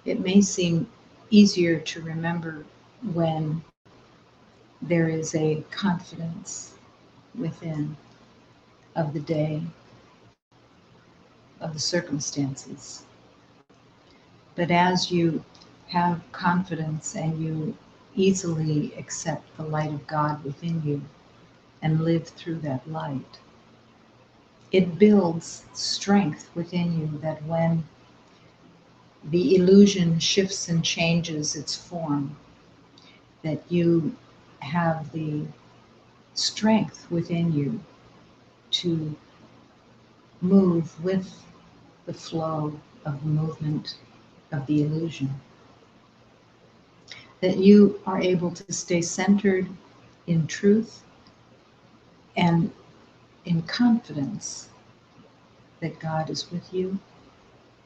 It may seem easier to remember when there is a confidence within of the day, of the circumstances. But as you have confidence and you easily accept the light of God within you and live through that light, it builds strength within you that when the illusion shifts and changes its form, that you have the strength within you to move with the flow of the movement of the illusion. That you are able to stay centered in truth and in confidence that God is with you,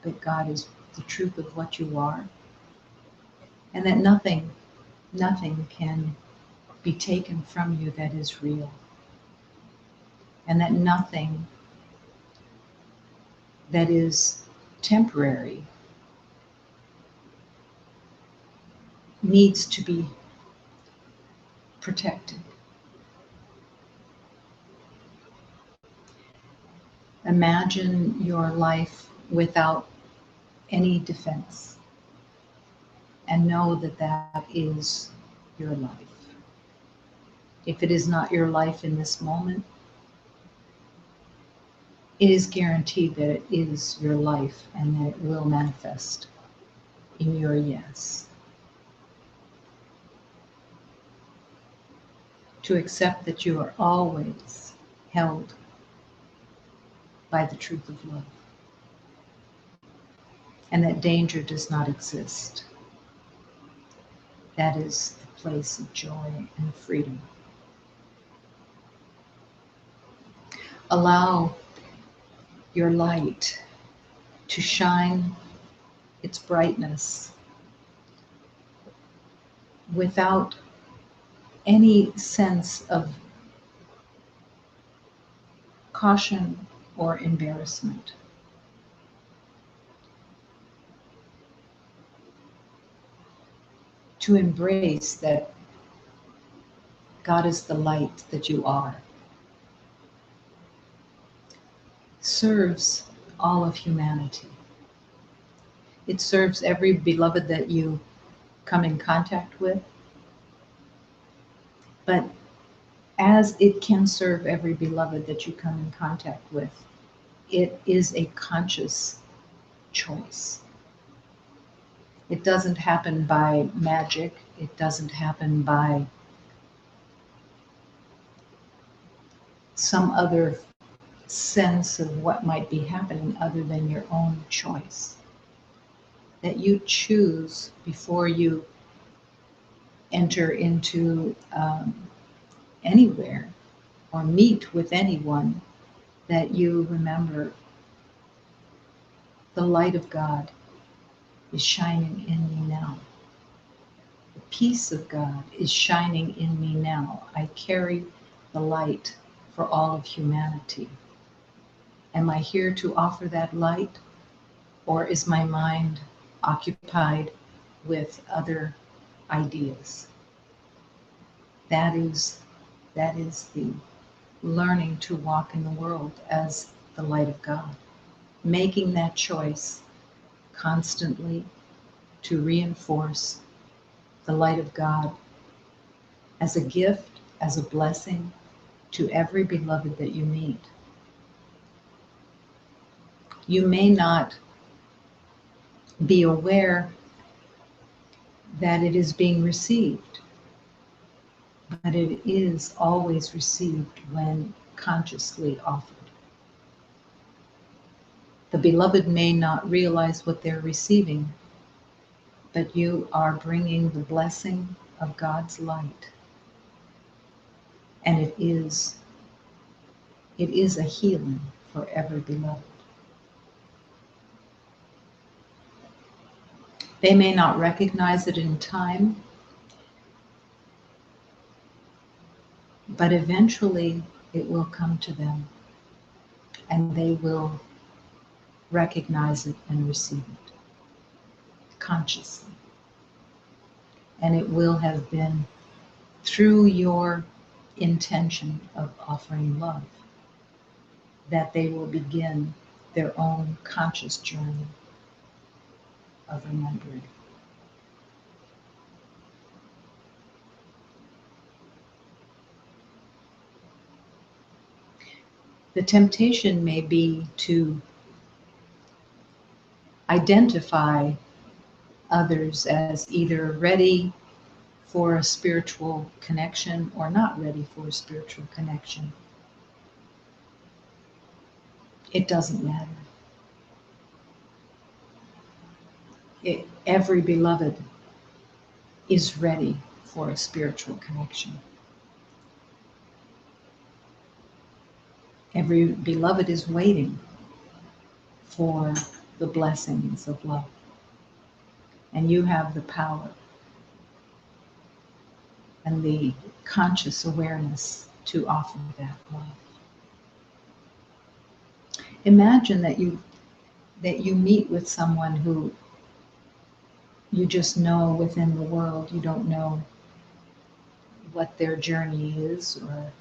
that God is the truth of what you are, and that nothing can be taken from you that is real, and that nothing that is temporary needs to be protected. Imagine your life without any defense and know that that is your life. If it is not your life in this moment, it is guaranteed that it is your life and that it will manifest in your yes. To accept that you are always held by the truth of love and that danger does not exist. That is the place of joy and freedom. Allow your light to shine its brightness without any sense of caution or embarrassment. To embrace that God is the light that you are, serves all of humanity. It serves every beloved that you come in contact with, but as it can serve every beloved that you come in contact with, it is a conscious choice. It doesn't happen by magic. It doesn't happen by some other sense of what might be happening other than your own choice. That you choose before you enter into anywhere or meet with anyone, that you remember the light of God is shining in me now. The peace of God is shining in me now. I carry the light for all of humanity. Am I here to offer that light, or is my mind occupied with other ideas? That is the learning to walk in the world as the light of God. Making that choice constantly to reinforce the light of God as a gift, as a blessing to every beloved that you meet. You may not be aware that it is being received, but it is always received when consciously offered. The beloved may not realize what they're receiving, but you are bringing the blessing of God's light. And it is a healing for every beloved. They may not recognize it in time, but eventually it will come to them and they will recognize it and receive it. consciously. And it will have been through your intention of offering love that they will begin their own conscious journey of remembering. The temptation may be to identify others as either ready for a spiritual connection or not ready for a spiritual connection. It doesn't matter. Every beloved is ready for a spiritual connection. Every beloved is waiting for the blessings of love. And you have the power and the conscious awareness to offer that love. Imagine that you meet with someone who you just know within the world. You don't know what their journey is, or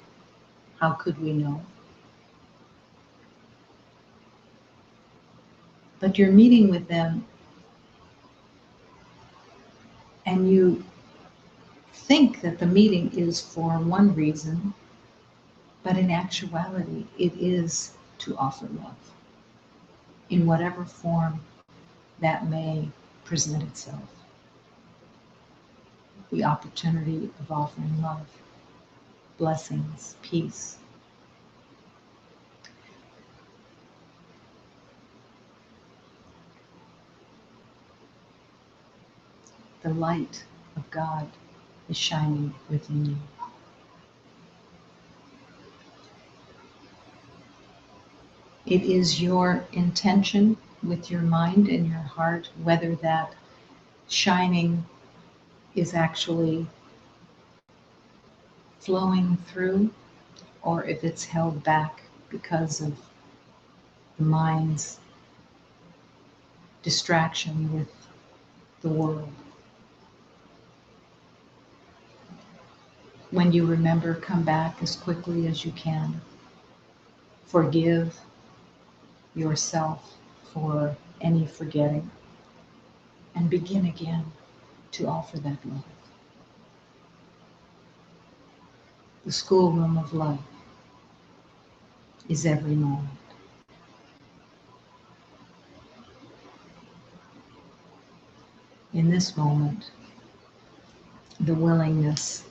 how could we know? But you're meeting with them and you think that the meeting is for one reason, but in actuality, it is to offer love in whatever form that may present itself. The opportunity of offering love, blessings, peace. The light of God is shining within you. It is your intention with your mind and your heart whether that shining is actually flowing through or if it's held back because of the mind's distraction with the world. When you remember, come back as quickly as you can. Forgive yourself for any forgetting and begin again to offer that love. The schoolroom of love is every moment. In this moment, the willingness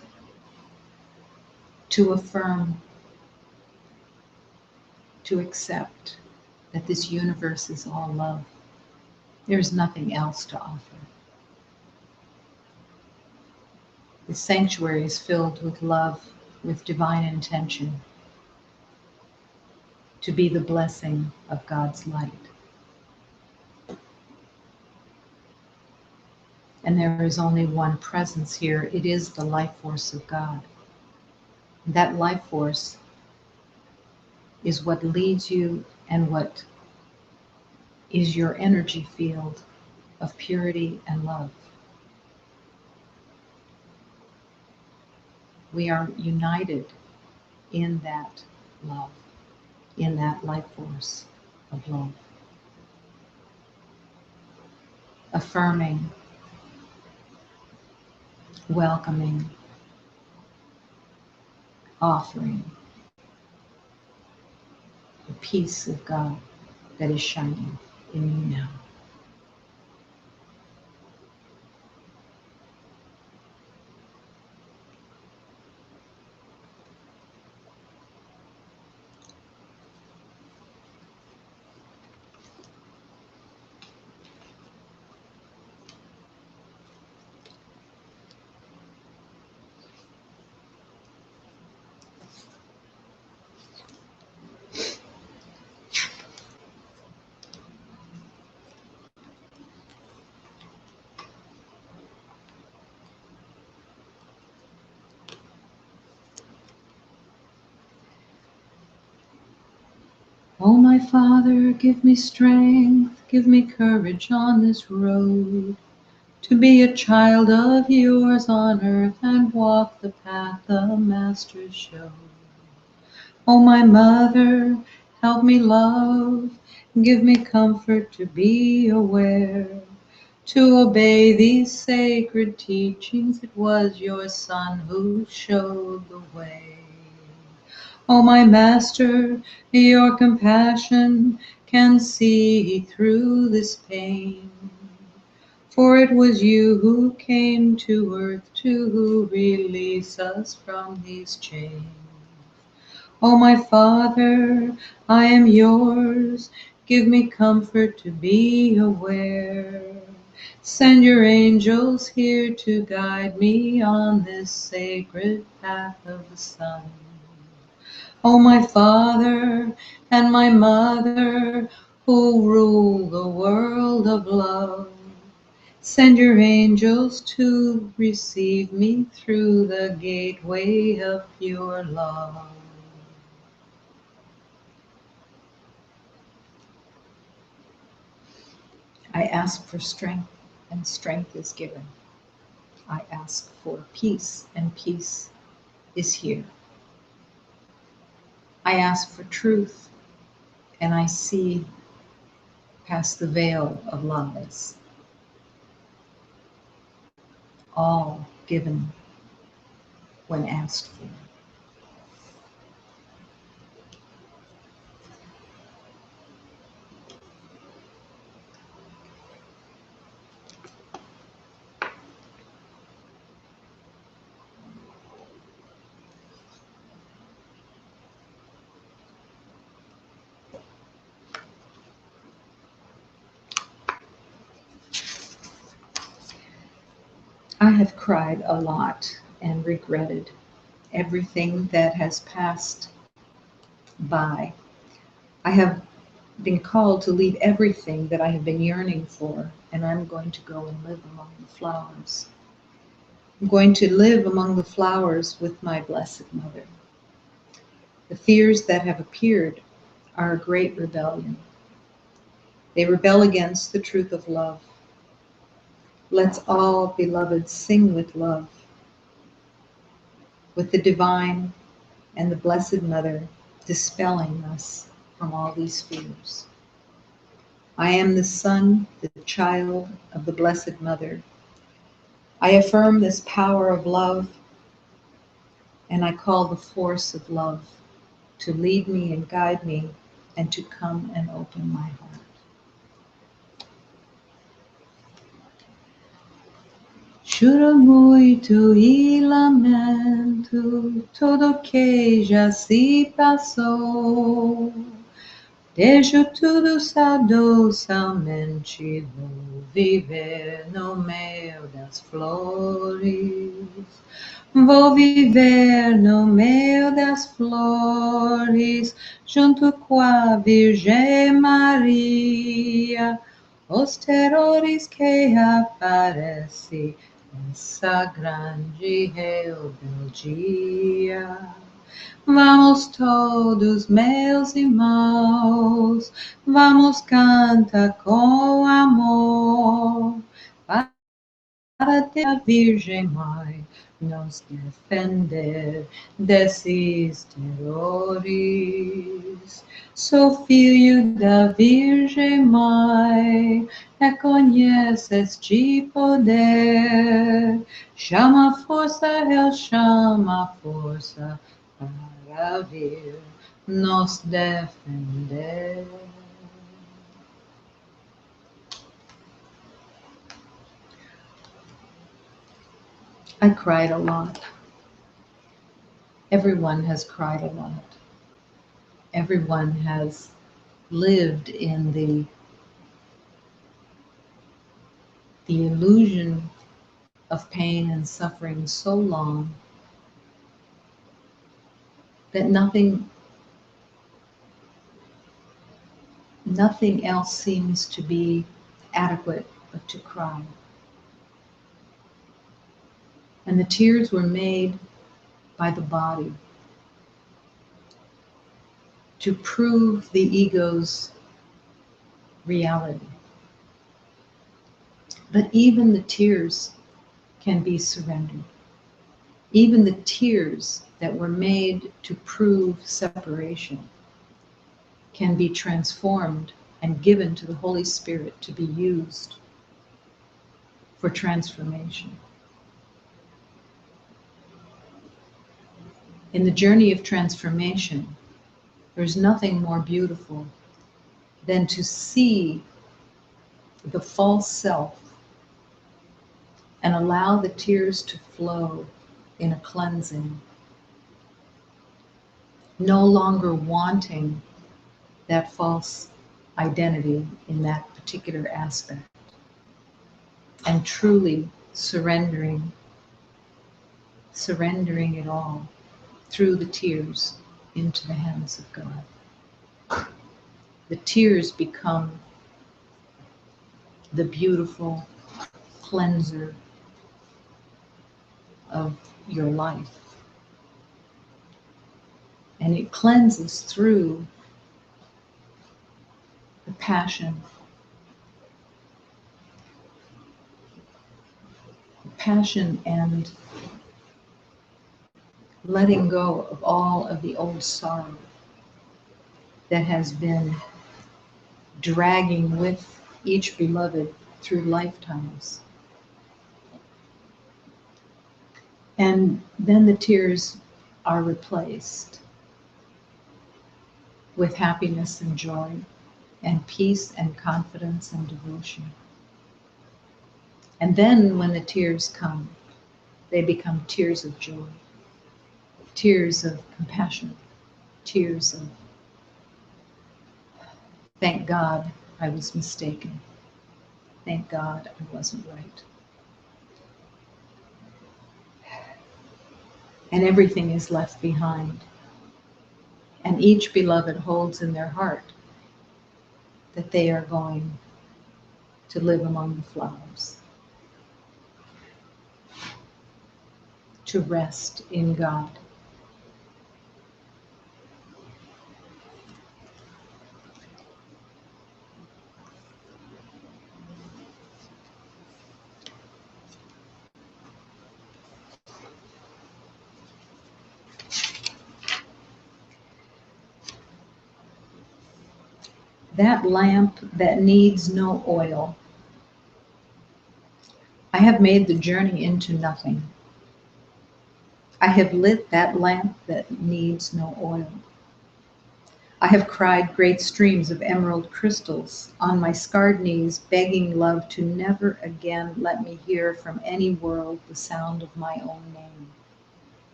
to affirm, to accept that this universe is all love. There's nothing else to offer. The sanctuary is filled with love, with divine intention to be the blessing of God's light. And there is only one presence here. It is the life force of God. That life force is what leads you and what is your energy field of purity and love. We are united in that love, in that life force of love. Affirming, welcoming, offering the peace of God that is shining in you now. Oh, my Father, give me strength, give me courage on this road. to be a child of yours on earth and walk the path the Master showed. Oh, my mother, help me love, give me comfort to be aware, to obey these sacred teachings. It was your Son who showed the way. Oh, my Master, your compassion can see through this pain. For it was you who came to earth to release us from these chains. Oh, my Father, I am yours. Give me comfort to be aware. Send your angels here to guide me on this sacred path of the sun. Oh, my Father and my Mother, who rule the world of love, send your angels to receive me through the gateway of pure love. I ask for strength, and strength is given. I ask for peace, and peace is here. I ask for truth, and I see past the veil of lies. All given when asked for. I have cried a lot and regretted everything that has passed by. I have been called to leave everything that I have been yearning for, and I'm going to go and live among the flowers. I'm going to live among the flowers with my Blessed Mother. The fears that have appeared are a great rebellion. They rebel against the truth of love. Let's all, beloved, sing with love, with the divine and the Blessed Mother dispelling us from all these fears. I am the son, the child of the Blessed Mother. I affirm this power of love, and I call the force of love to lead me and guide me and to come and open my heart. Choro muito e lamento tudo que já se passou. Deixo tudo somente vou viver no meio das flores. Vou viver no meio das flores, junto com a Virgem Maria. Os terrores que aparecem nessa grande rebeldia. Vamos todos, meus irmãos, vamos cantar com amor, para ter a Virgem Mãe nos defender desses terrores. Sou filho da Virgem Mãe, reconhece este poder. Chama a força, eu chamo a força para vir nos defender. I cried a lot. Everyone has cried a lot. Everyone has lived in the illusion of pain and suffering so long that nothing else seems to be adequate but to cry. And the tears were made by the body to prove the ego's reality. But even the tears can be surrendered. Even the tears that were made to prove separation can be transformed and given to the Holy Spirit to be used for transformation. In the journey of transformation, there's nothing more beautiful than to see the false self and allow the tears to flow in a cleansing, no longer wanting that false identity in that particular aspect, and truly surrendering it all through the tears into the hands of God. The tears become the beautiful cleanser of your life. And it cleanses through the passion. Passion and letting go of all of the old sorrow that has been dragging with each beloved through lifetimes. And then the tears are replaced with happiness and joy and peace and confidence and devotion. And then when the tears come, they become tears of joy, tears of compassion, tears of, thank God I was mistaken. Thank God I wasn't right. And everything is left behind. And each beloved holds in their heart that they are going to live among the flowers, to rest in God. That lamp that needs no oil, I have made the journey into nothing. I have lit that lamp that needs no oil. I have cried great streams of emerald crystals on my scarred knees, begging love to never again let me hear from any world the sound of my own name.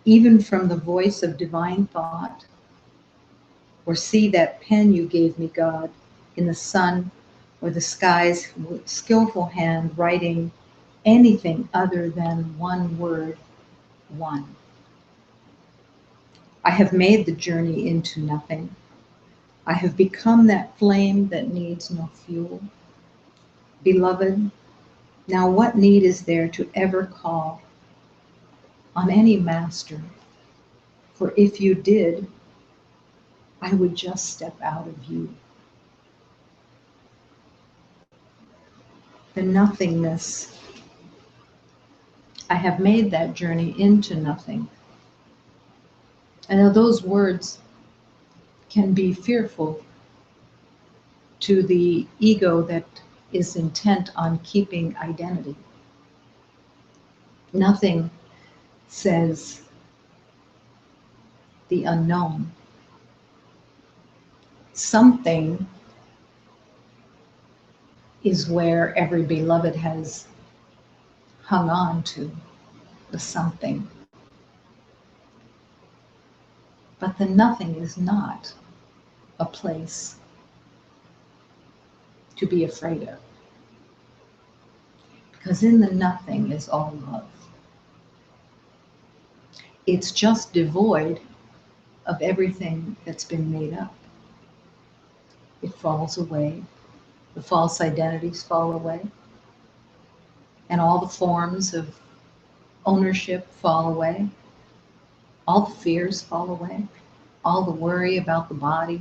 Even from the voice of divine thought, or see that pen you gave me, God, in the sun or the sky's skillful hand writing anything other than one word, one. I have made the journey into nothing. I have become that flame that needs no fuel. Beloved, now what need is there to ever call on any master? For if you did, I would just step out of you. The nothingness. I have made that journey into nothing. And now those words can be fearful to the ego that is intent on keeping identity. Nothing says the unknown. Something is where every beloved has hung on to, the something. But the nothing is not a place to be afraid of. Because in the nothing is all love. It's just devoid of everything that's been made up. It falls away. The false identities fall away. And all the forms of ownership fall away. All the fears fall away. All the worry about the body,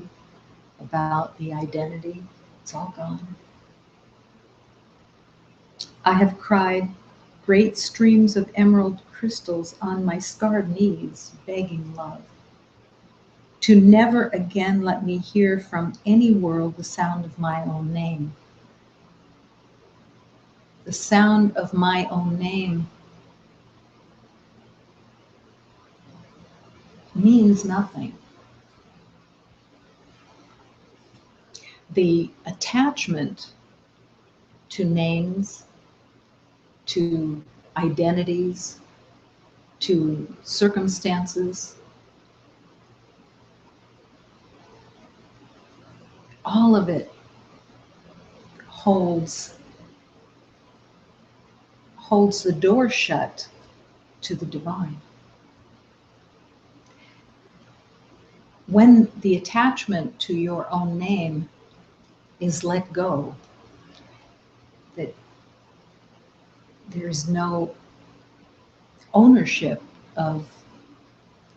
about the identity, it's all gone. I have cried great streams of emerald crystals on my scarred knees, begging love to never again let me hear from any world the sound of my own name. The sound of my own name means nothing. The attachment to names, to identities, to circumstances, all of it holds the door shut to the divine. When the attachment to your own name is let go, that there's no ownership of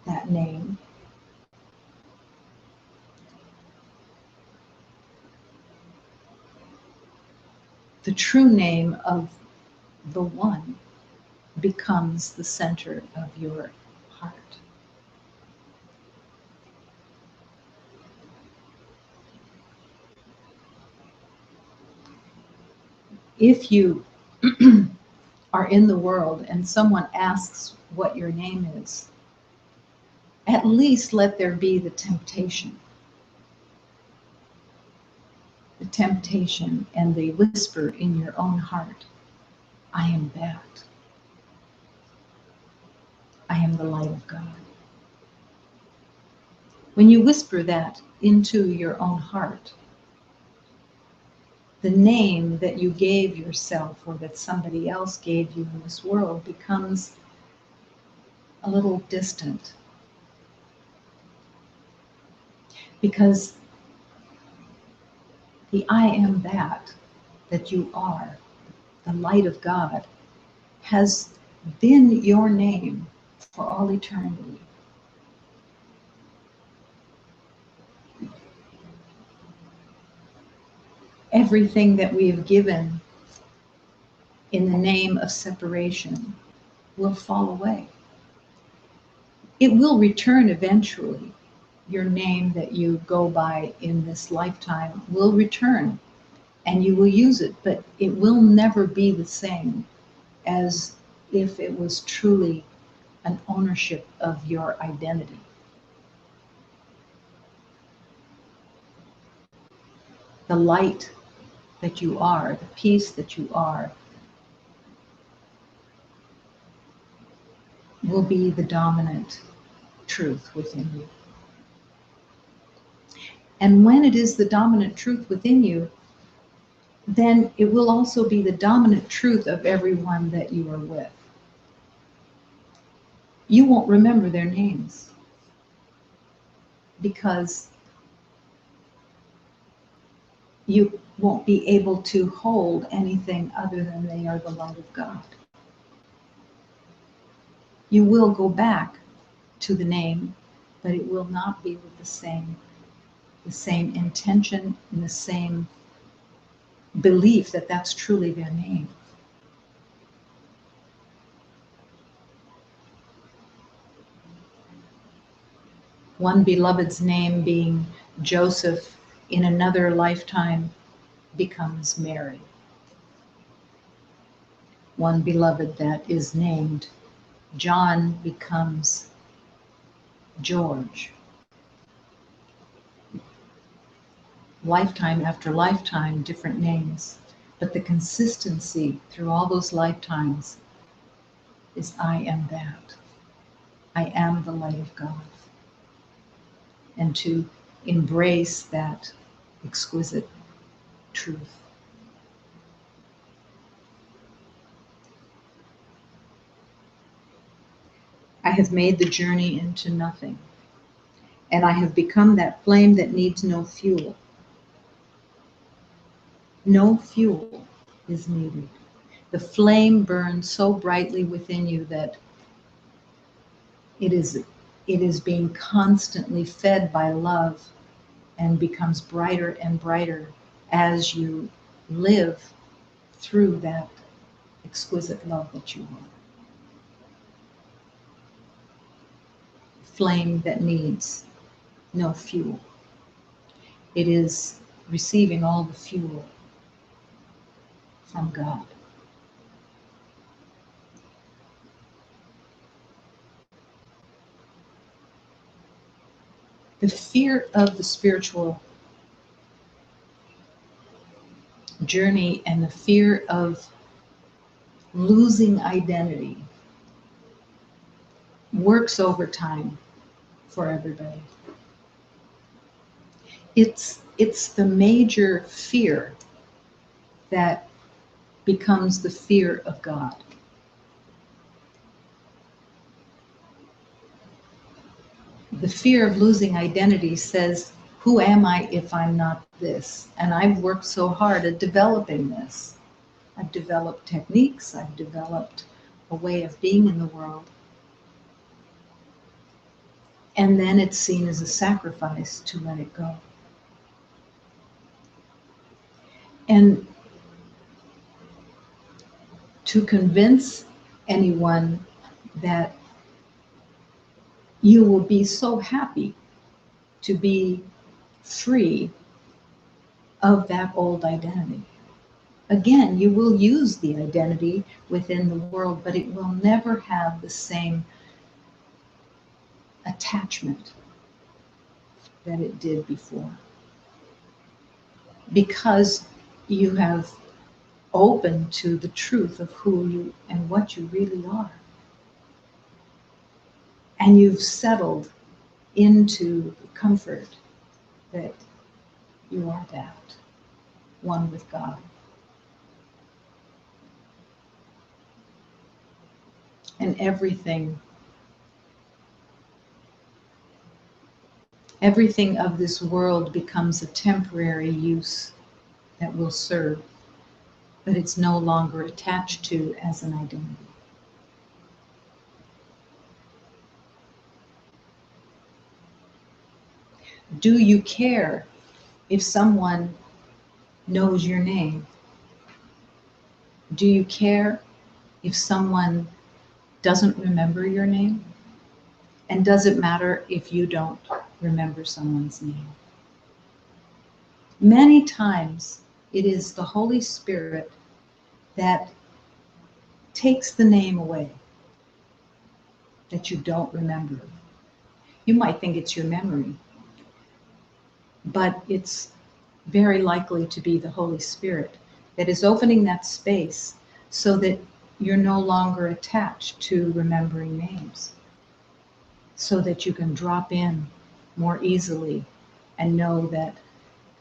that name, the true name of the one becomes the center of your heart. If you are in the world and someone asks what your name is, at least let there be the temptation and the whisper in your own heart, I am that. I am the light of God. When you whisper that into your own heart, the name that you gave yourself or that somebody else gave you in this world becomes a little distant. Because the I am that you are, the light of God, has been your name for all eternity. Everything that we have given in the name of separation will fall away. It will return eventually. Your name that you go by in this lifetime will return and you will use it, but it will never be the same as if it was truly an ownership of your identity. The light that you are, the peace that you are, will be the dominant truth within you. And when it is the dominant truth within you, then it will also be the dominant truth of everyone that you are with. You won't remember their names because you won't be able to hold anything other than they are the light of God. You will go back to the name, but it will not be with the same intention and the same belief that that's truly their name. One beloved's name being Joseph in another lifetime becomes Mary. One beloved that is named John becomes George. Lifetime after lifetime, different names, but the consistency through all those lifetimes is I am that. I am the light of God. And to embrace that exquisite truth. I have made the journey into nothing, and I have become that flame that needs no fuel. No fuel is needed. The flame burns so brightly within you that it is being constantly fed by love and becomes brighter and brighter as you live through that exquisite love that you are. Flame that needs no fuel. It is receiving all the fuel from God. The fear of the spiritual journey and the fear of losing identity works overtime for everybody. It's the major fear that becomes the fear of God. The fear of losing identity says, who am I if I'm not this? And I've worked so hard at developing this. I've developed techniques, I've developed a way of being in the world. And then it's seen as a sacrifice to let it go. And to convince anyone that you will be so happy to be free of that old identity. Again, you will use the identity within the world, but it will never have the same attachment that it did before. Because you have opened to the truth of who you and what you really are. And you've settled into the comfort that you are that, one with God. And everything of this world becomes a temporary use that will serve, but it's no longer attached to as an identity. Do you care if someone knows your name? Do you care if someone doesn't remember your name? And does it matter if you don't remember someone's name? Many times it is the Holy Spirit that takes the name away that you don't remember. You might think it's your memory, but it's very likely to be the Holy Spirit that is opening that space so that you're no longer attached to remembering names, so that you can drop in more easily and know that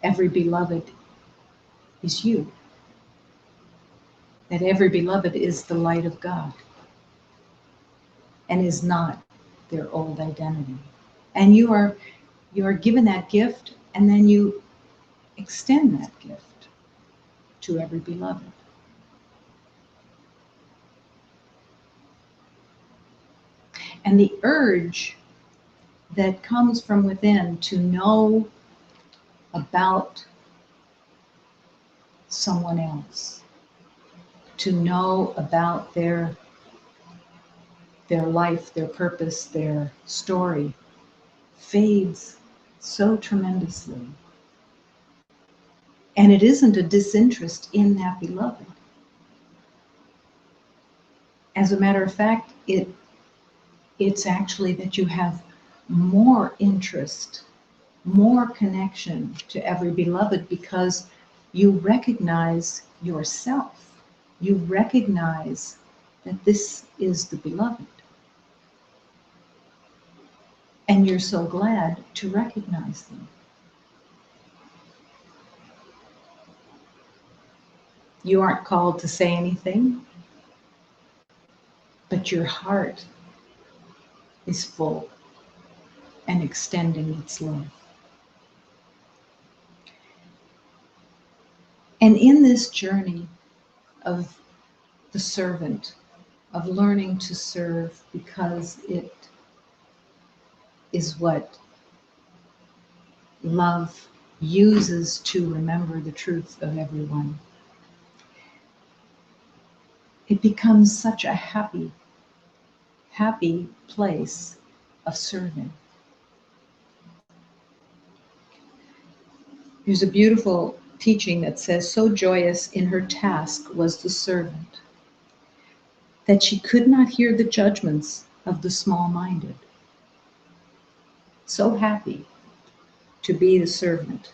every beloved is you, that every beloved is the light of God and is not their old identity. And you are given that gift, and then you extend that gift to every beloved. And the urge that comes from within to know about someone else, to know about their life, their purpose, their story, fades so tremendously. And it isn't a disinterest in that beloved. As a matter of fact, it's actually that you have more interest, more connection to every beloved, because you recognize yourself. You recognize that this is the beloved. And you're so glad to recognize them. You aren't called to say anything, but your heart is full and extending its love. And in this journey of the servant, of learning to serve because it is what love uses to remember the truth of everyone, it becomes such a happy, happy place of serving. There's a beautiful teaching that says, so joyous in her task was the servant that she could not hear the judgments of the small-minded. So happy to be the servant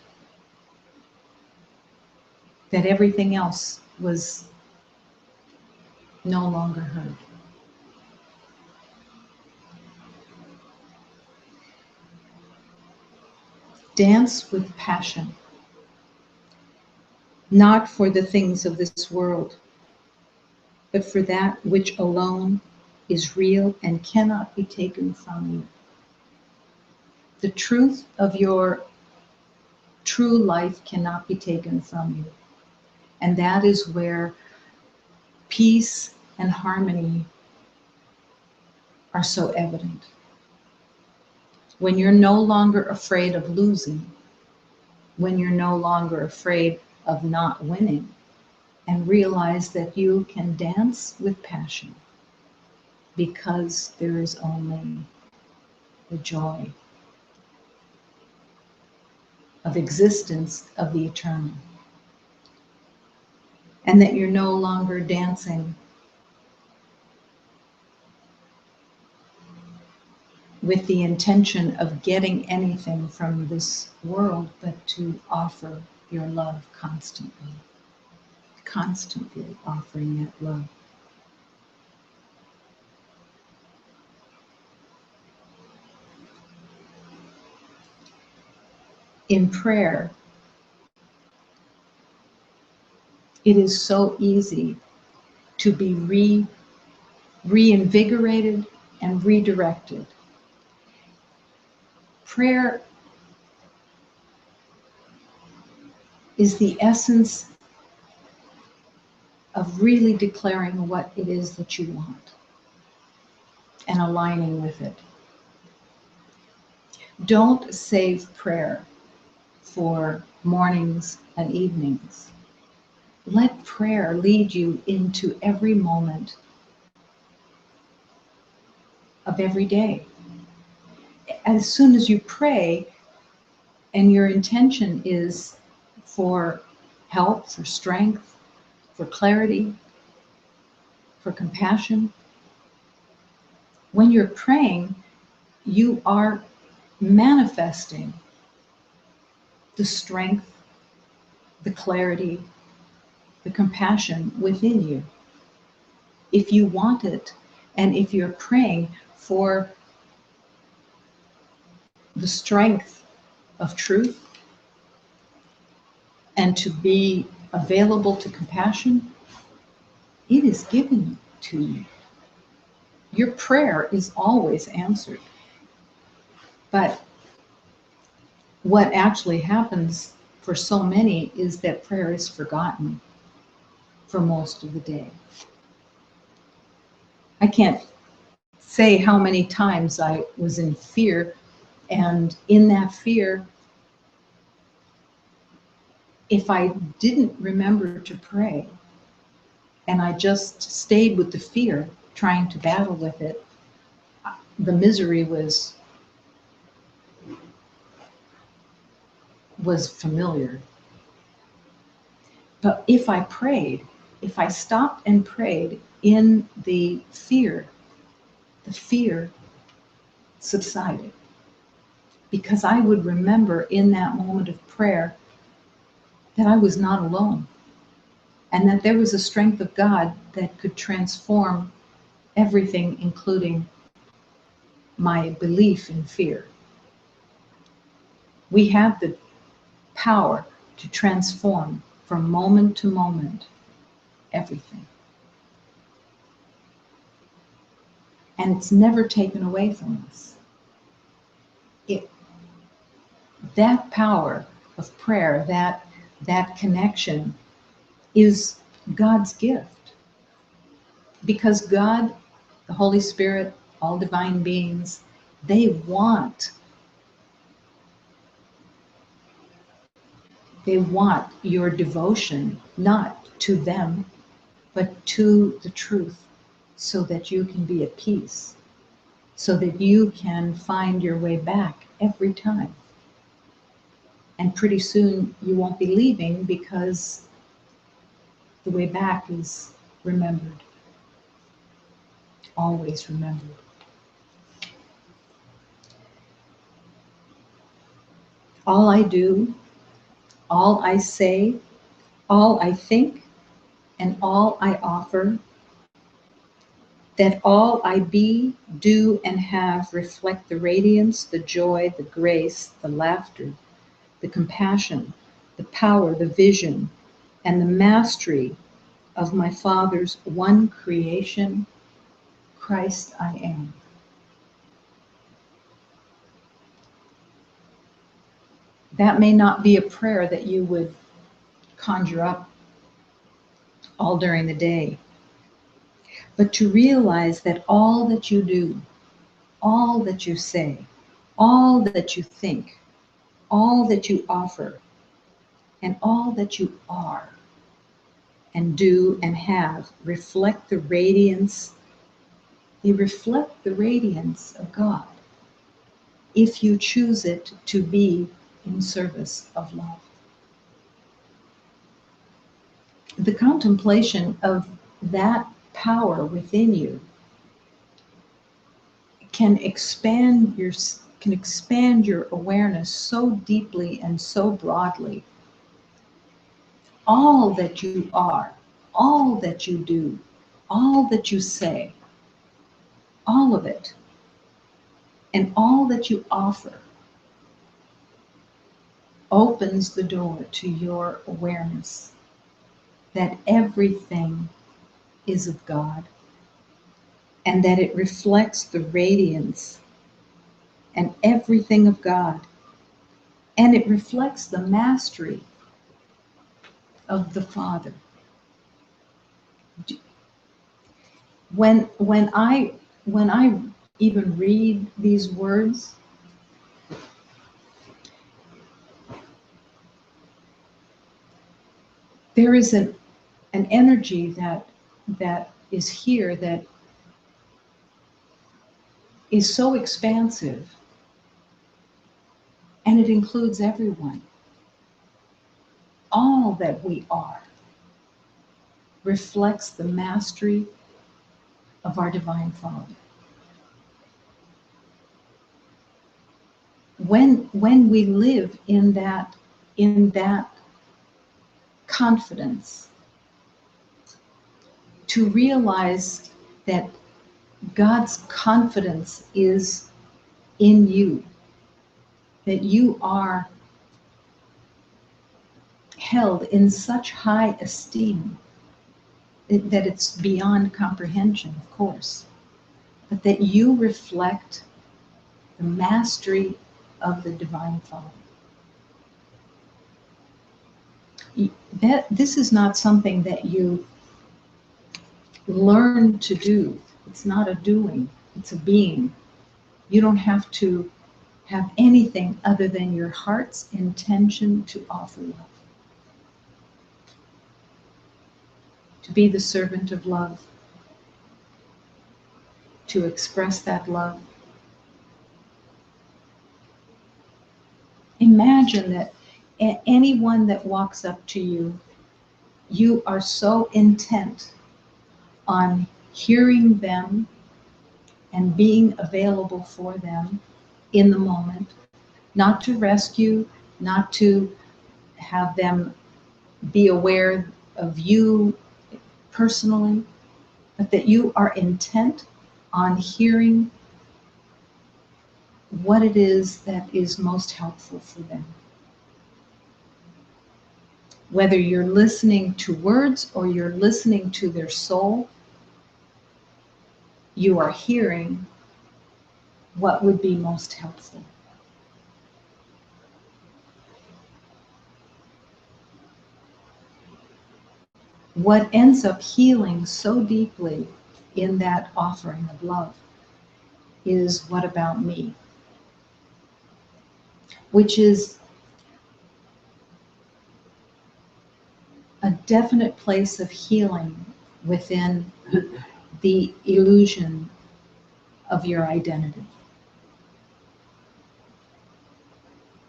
that everything else was no longer heard. Dance with passion, not for the things of this world, but for that which alone is real and cannot be taken from you. The truth of your true life cannot be taken from you. And that is where peace and harmony are so evident. When you're no longer afraid of losing, when you're no longer afraid of not winning, and realize that you can dance with passion because there is only the joy of existence of the eternal. And that you're no longer dancing with the intention of getting anything from this world, but to offer your love constantly, constantly offering that love. In prayer, it is so easy to be reinvigorated and redirected. Prayer is the essence of really declaring what it is that you want and aligning with it. Don't save prayer for mornings and evenings. Let prayer lead you into every moment of every day. As soon as you pray and your intention is for help, for strength, for clarity, for compassion, when you're praying, you are manifesting the strength, the clarity, the compassion within you. If you want it, and if you're praying for the strength of truth and to be available to compassion, it is given to you. Your prayer is always answered. But what actually happens for so many is that prayer is forgotten for most of the day. I can't say how many times I was in fear, and in that fear, if I didn't remember to pray and I just stayed with the fear, trying to battle with it, the misery was familiar. But if I prayed, if I stopped and prayed in the fear subsided. Because I would remember in that moment of prayer that I was not alone, and that there was a strength of God that could transform everything, including my belief in fear. We have the power to transform from moment to moment everything. And it's never taken away from us. That power of prayer, that connection is God's gift. Because God, the Holy Spirit, all divine beings, they want your devotion, not to them, but to the truth, so that you can be at peace, so that you can find your way back every time. And pretty soon you won't be leaving, because the way back is remembered, always remembered. All I do, all I say, all I think, and all I offer, that all I be, do, and have reflect the radiance, the joy, the grace, the laughter, the compassion, the power, the vision, and the mastery of my Father's one creation, Christ I am. That may not be a prayer that you would conjure up all during the day, but to realize that all that you do, all that you say, all that you think, all that you offer, and all that you are and do and have reflect the radiance. They reflect the radiance of God, if you choose it to be in service of love. The contemplation of that power within you can expand your awareness so deeply and so broadly. All that you are, all that you do, all that you say, all of it, and all that you offer opens the door to your awareness that everything is of God, and that it reflects the radiance and everything of God, and it reflects the mastery of the Father. When I even read these words, there is an energy that is here that is so expansive, and it includes everyone. All that we are reflects the mastery of our Divine Father. When we live in that confidence, to realize that God's confidence is in you, that you are held in such high esteem that it's beyond comprehension, of course, but that you reflect the mastery of the Divine Father. This is not something that you learn to do. It's not a doing, it's a being. You don't have to have anything other than your heart's intention to offer love, to be the servant of love, to express that love. Imagine that anyone that walks up to you, you are so intent on hearing them and being available for them in the moment, not to rescue, not to have them be aware of you personally, but that you are intent on hearing what it is that is most helpful for them. Whether you're listening to words or you're listening to their soul, you are hearing what would be most helpful. What ends up healing so deeply in that offering of love is what about me? Which is a definite place of healing within the illusion of your identity.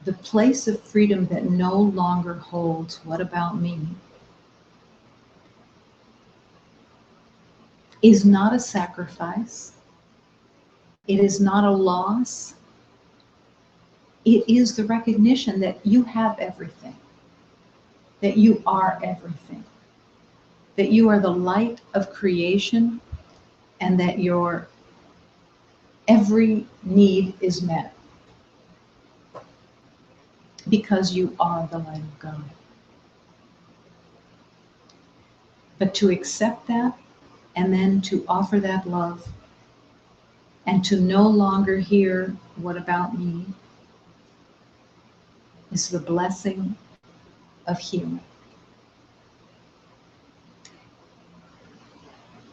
The place of freedom that no longer holds, what about me, is not a sacrifice. It is not a loss. It is the recognition that you have everything, that you are everything, that you are the light of creation, and that your every need is met because you are the light of God. But to accept that and then to offer that love and to no longer hear, what about me, is the blessing of healing.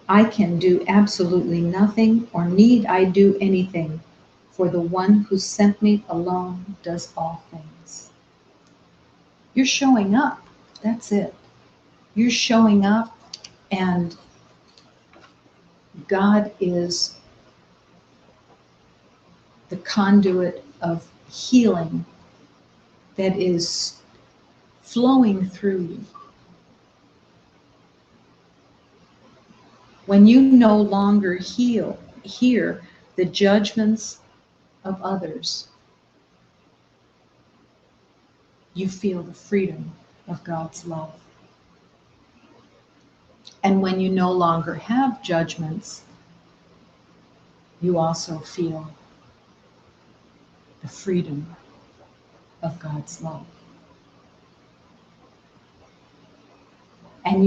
I can do absolutely nothing, or need I do anything, for the one who sent me alone does all things. You're showing up. That's it. You're showing up, and God is the conduit of healing that is flowing through you. When you no longer hear the judgments of others, you feel the freedom of God's love. And when you no longer have judgments, you also feel the freedom of God's love. And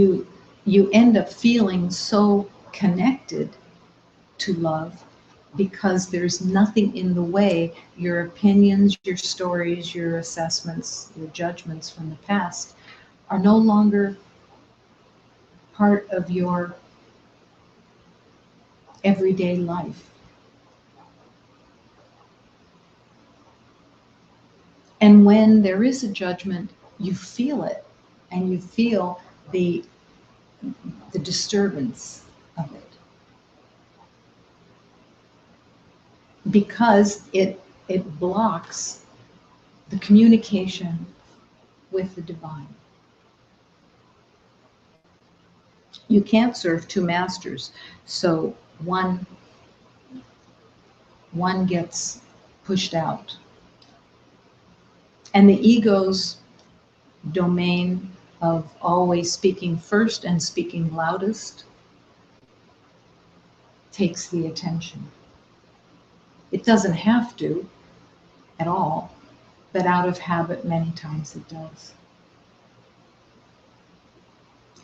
you end up feeling so connected to love because there's nothing in the way. Your opinions, your stories, your assessments, your judgments from the past are no longer part of your everyday life. And when there is a judgment, you feel it, and you feel the disturbance of it, because it blocks the communication with the divine. You can't serve two masters, so one gets pushed out. And the ego's domain of always speaking first and speaking loudest takes the attention. It doesn't have to at all, but out of habit, many times it does.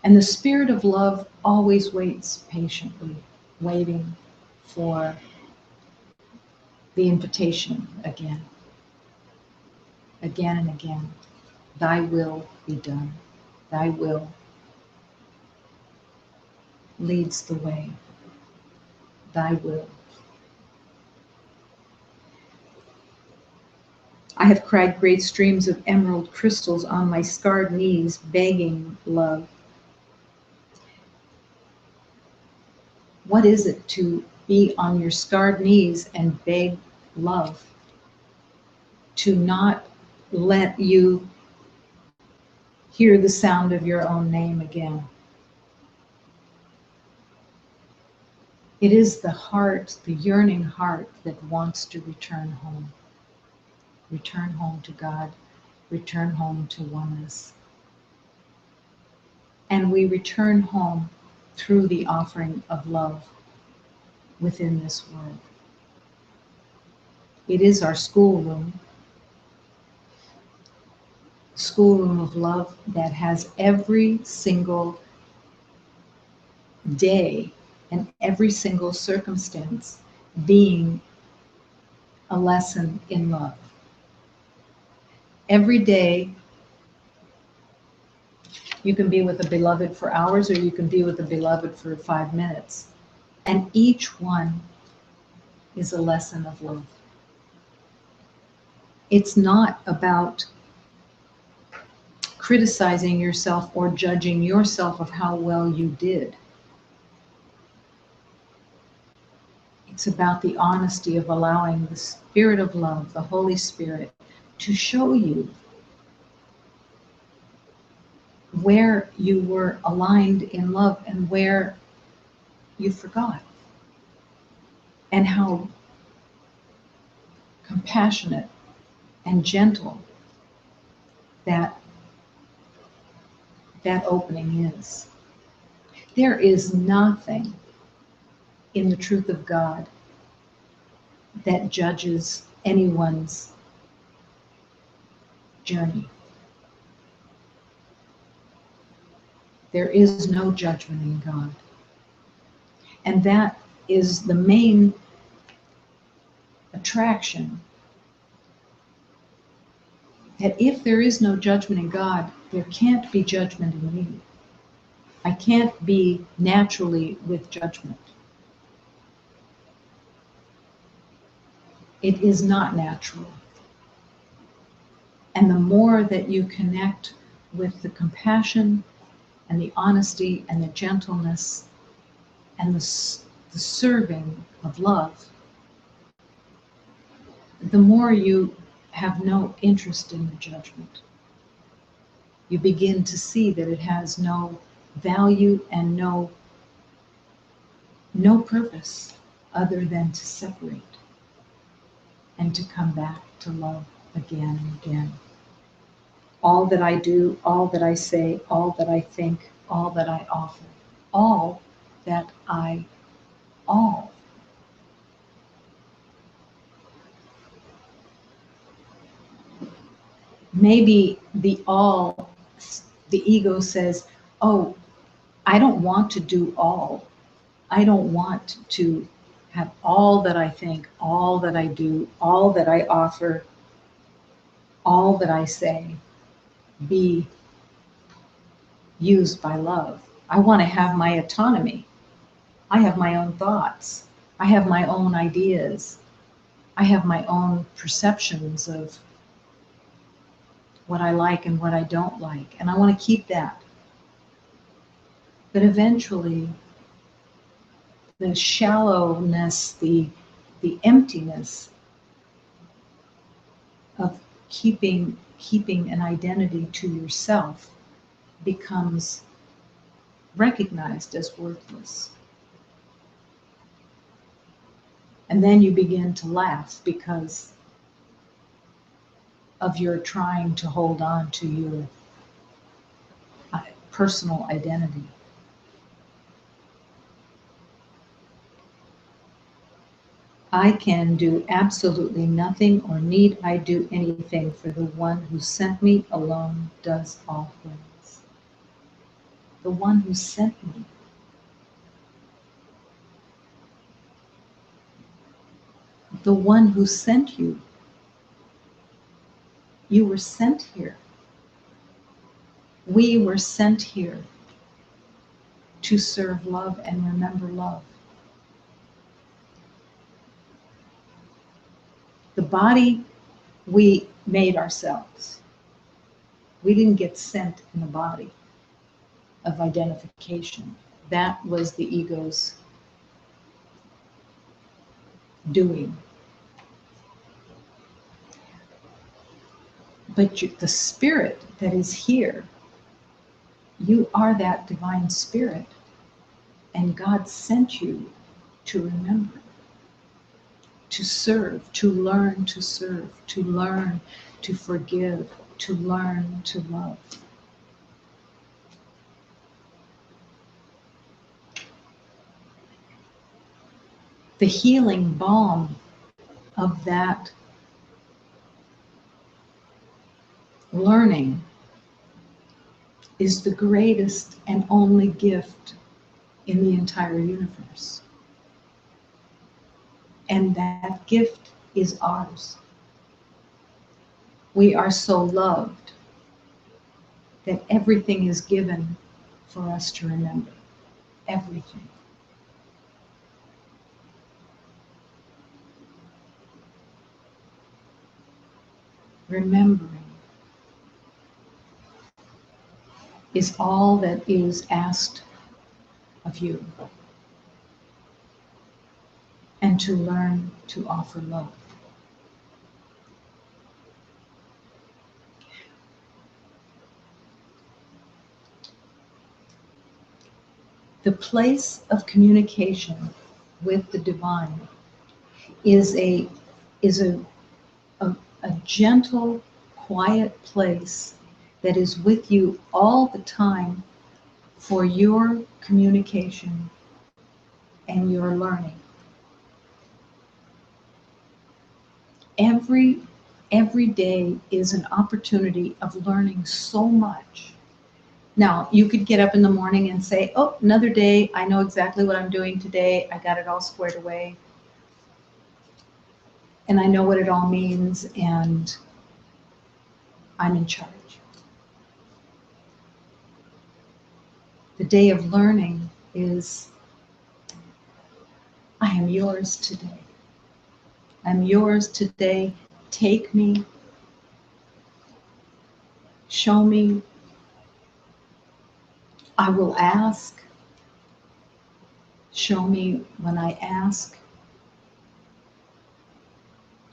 And the spirit of love always waits patiently, waiting for the invitation again and again. Thy will be done. Thy will leads the way. Thy will. I have cried great streams of emerald crystals on my scarred knees, begging love. What is it to be on your scarred knees and beg love? To not let you hear the sound of your own name again. It is the heart, the yearning heart, that wants to return home. Return home to God, return home to oneness. And we return home through the offering of love within this world. It is our schoolroom of love that has every single day and every single circumstance being a lesson in love. Every day, you can be with a beloved for hours, or you can be with a beloved for 5 minutes. And each one is a lesson of love. It's not about criticizing yourself or judging yourself of how well you did. It's about the honesty of allowing the Spirit of love, the Holy Spirit, to show you where you were aligned in love and where you forgot, and how compassionate and gentle that opening is. There is nothing in the truth of God that judges anyone's journey. There is no judgment in God. And that is the main attraction. That if there is no judgment in God, there can't be judgment in me. I can't be naturally with judgment. It is not natural. And the more that you connect with the compassion and the honesty and the gentleness and the serving of love, the more you have no interest in the judgment. You begin to see that it has no value and no purpose other than to separate and to come back to love again and again. All that I do, all that I say, all that I think, all that I offer, all that all. Maybe the ego says, oh, I don't want to do all. I don't want to have all that I think, all that I do, all that I offer, all that I say be used by love. I want to have my autonomy. I have my own thoughts. I have my own ideas. I have my own perceptions of what I like and what I don't like. And I want to keep that. But eventually, the shallowness, the emptiness of keeping an identity to yourself becomes recognized as worthless. And then you begin to laugh because of your trying to hold on to your personal identity. I can do absolutely nothing, or need I do anything, for the one who sent me alone does all things. The one who sent me. The one who sent you. You were sent here. We were sent here to serve love and remember love. The body we made ourselves. We didn't get sent in a body of identification. That was the ego's doing. But the spirit that is here, you are that divine spirit, and God sent you to remember, to serve, to learn to serve, to learn to forgive, to learn to love. The healing balm of that learning is the greatest and only gift in the entire universe. And that gift is ours. We are so loved that everything is given for us to remember. Everything. Remembering is all that is asked of you. And and to learn to offer love. The place of communication with the divine is a gentle, quiet place that is with you all the time for your communication and your learning. Every day is an opportunity of learning so much. Now, you could get up in the morning and say, oh, another day, I know exactly what I'm doing today, I got it all squared away, and I know what it all means, and I'm in charge. The day of learning is, I am yours today. I'm yours today. Take me. Show me. I will ask. Show me when I ask.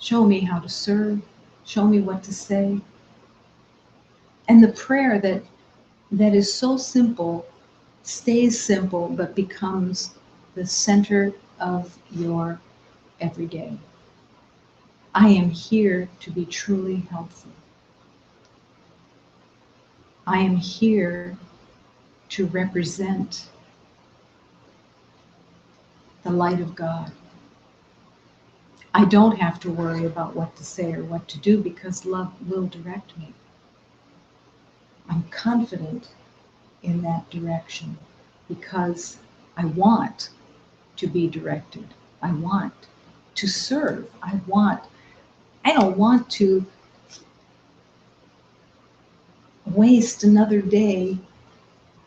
Show me how to serve. Show me what to say. And the prayer that is so simple stays simple but becomes the center of your everyday. I am here to be truly helpful. I am here to represent the light of God. I don't have to worry about what to say or what to do because love will direct me. I'm confident in that direction because I want to be directed. I want to serve. I don't want to waste another day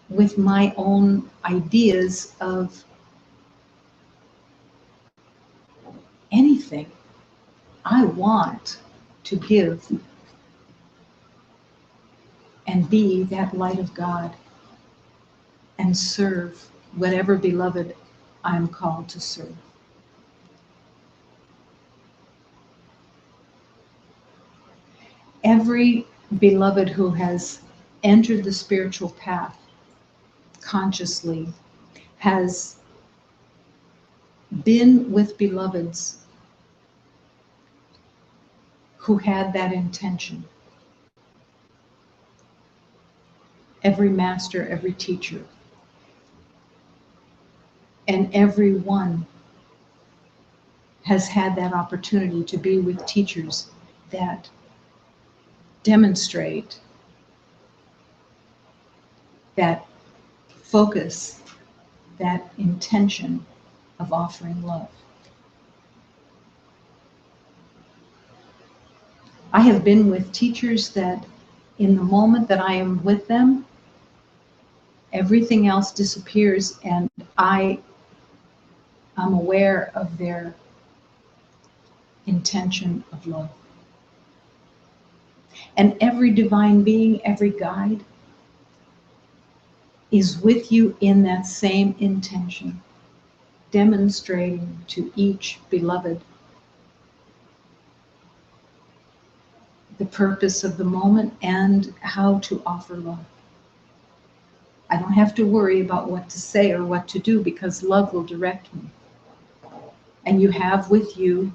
with my own ideas of anything. I want to give and be that light of God and serve whatever beloved I'm called to serve. Every beloved who has entered the spiritual path consciously has been with beloveds who had that intention. Every master, every teacher, and everyone has had that opportunity to be with teachers that demonstrate that focus, that intention of offering love. I have been with teachers that in the moment that I am with them, everything else disappears and I am aware of their intention of love. And every divine being, every guide, is with you in that same intention, demonstrating to each beloved the purpose of the moment and how to offer love. I don't have to worry about what to say or what to do because love will direct me. And you have with you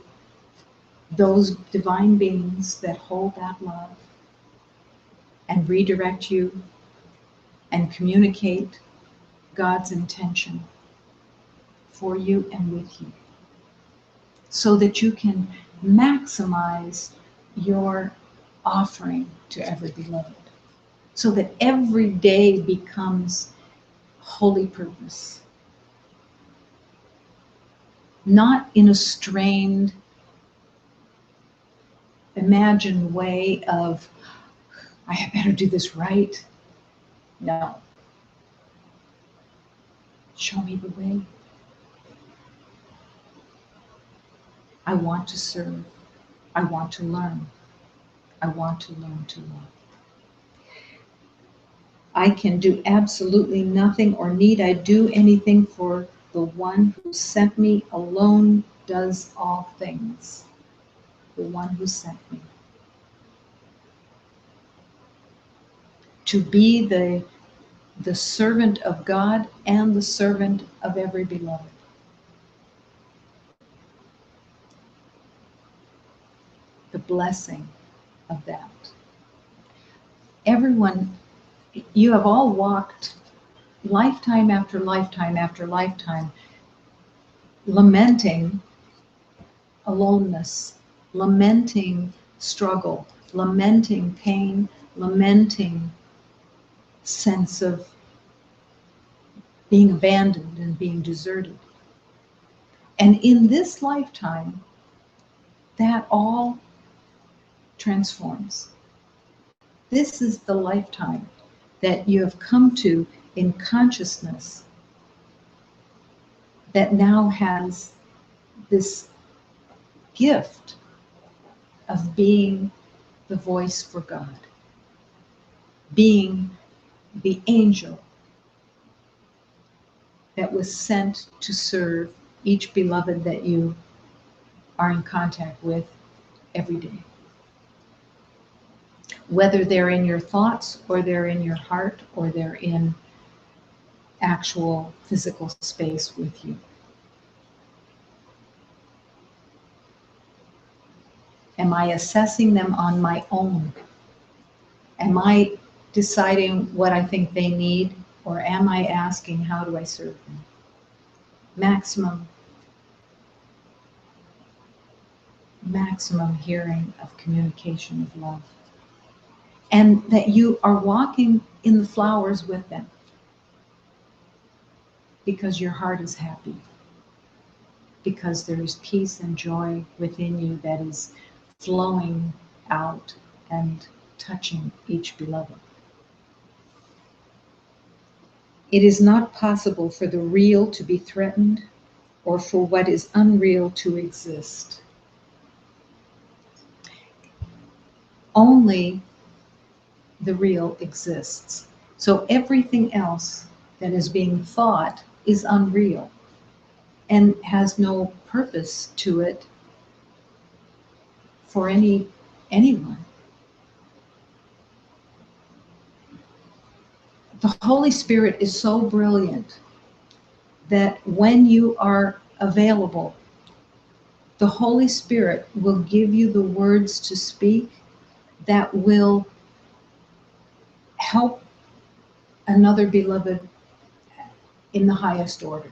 those divine beings that hold that love and redirect you and communicate God's intention for you and with you so that you can maximize your offering to every beloved, so that every day becomes holy purpose. Not in a strained, imagined way of, I had better do this right. No. Show me the way. I want to serve. I want to learn. I want to learn to love. I can do absolutely nothing or need I do anything for the one who sent me alone does all things, the one who sent me. To be the servant of God and the servant of every beloved. The blessing of that. Everyone, you have all walked lifetime after lifetime after lifetime, lamenting aloneness, lamenting struggle, lamenting pain, lamenting sense of being abandoned and being deserted. And in this lifetime, that all transforms. This is the lifetime that you have come to in consciousness that now has this gift of being the voice for God, being the angel that was sent to serve each beloved that you are in contact with every day. Whether they're in your thoughts or they're in your heart or they're in actual physical space with you. Am I assessing them on my own? Am I deciding what I think they need, or am I asking, how do I serve them? Maximum hearing of communication of love. And that you are walking in the flowers with them because your heart is happy, because there is peace and joy within you that is flowing out and touching each beloved. It is not possible for the real to be threatened or for what is unreal to exist. Only the real exists. So everything else that is being thought is unreal and has no purpose to it for anyone. The Holy Spirit is so brilliant that when you are available, the Holy Spirit will give you the words to speak that will help another beloved in the highest order.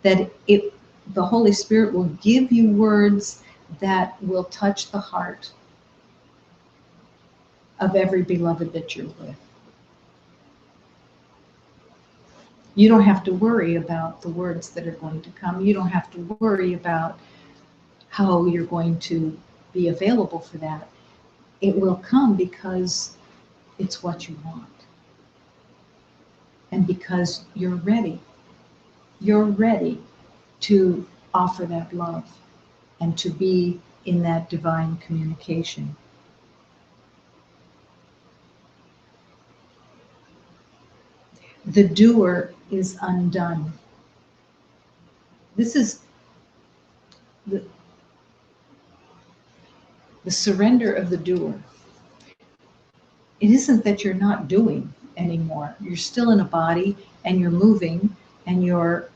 That the Holy Spirit will give you words that will touch the heart of every beloved that you're with. You don't have to worry about the words that are going to come. You don't have to worry about how you're going to be available for that. It will come because it's what you want. And because you're ready. You're ready to offer that love and to be in that divine communication. The doer is undone. This is the surrender of the doer. It isn't that you're not doing anymore. You're still in a body and you're moving and you're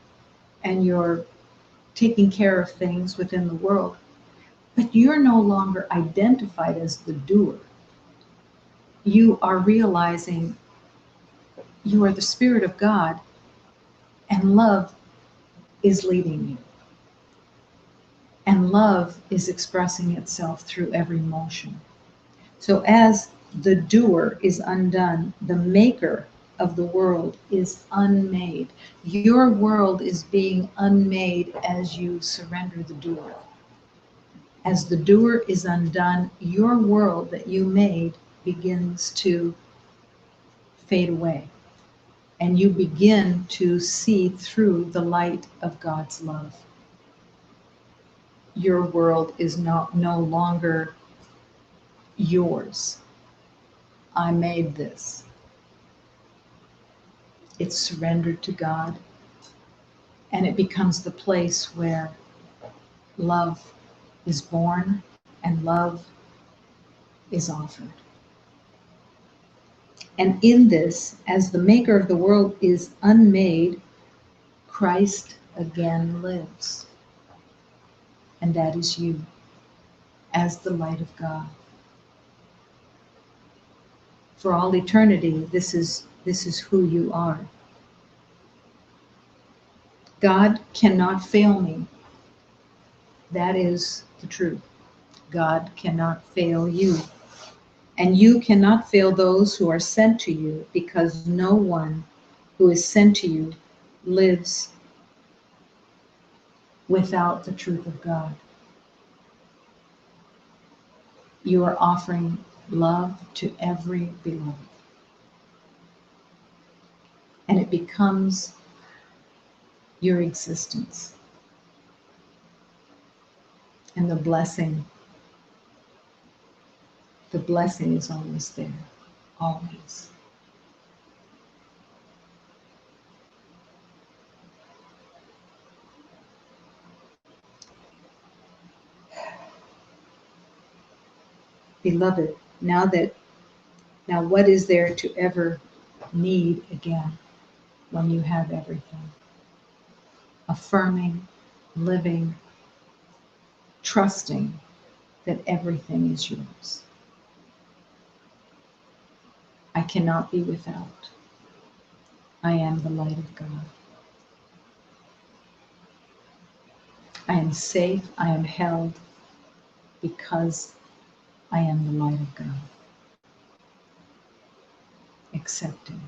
taking care of things within the world, but you're no longer identified as the doer. You are realizing you are the Spirit of God and love is leading you. And love is expressing itself through every motion. So as the doer is undone, the maker of the world is unmade. Your world is being unmade as you surrender the doer. As the doer is undone, your world that you made begins to fade away. And you begin to see through the light of God's love. Your world is no longer yours. I made this. It's surrendered to God. And it becomes the place where love is born and love is offered. And in this, as the maker of the world is unmade, Christ again lives. And that is you, as the light of God. For all eternity, this is who you are. God cannot fail me. That is the truth. God cannot fail you. And you cannot fail those who are sent to you, because no one who is sent to you lives without the truth of God. You are offering love to every beloved. And it becomes your existence. And the blessing is always there, always. Beloved, now what is there to ever need again when you have everything? Affirming, living, trusting that everything is yours. I cannot be without. I am the light of God. I am safe, I am held, because I am the light of God. Accepting.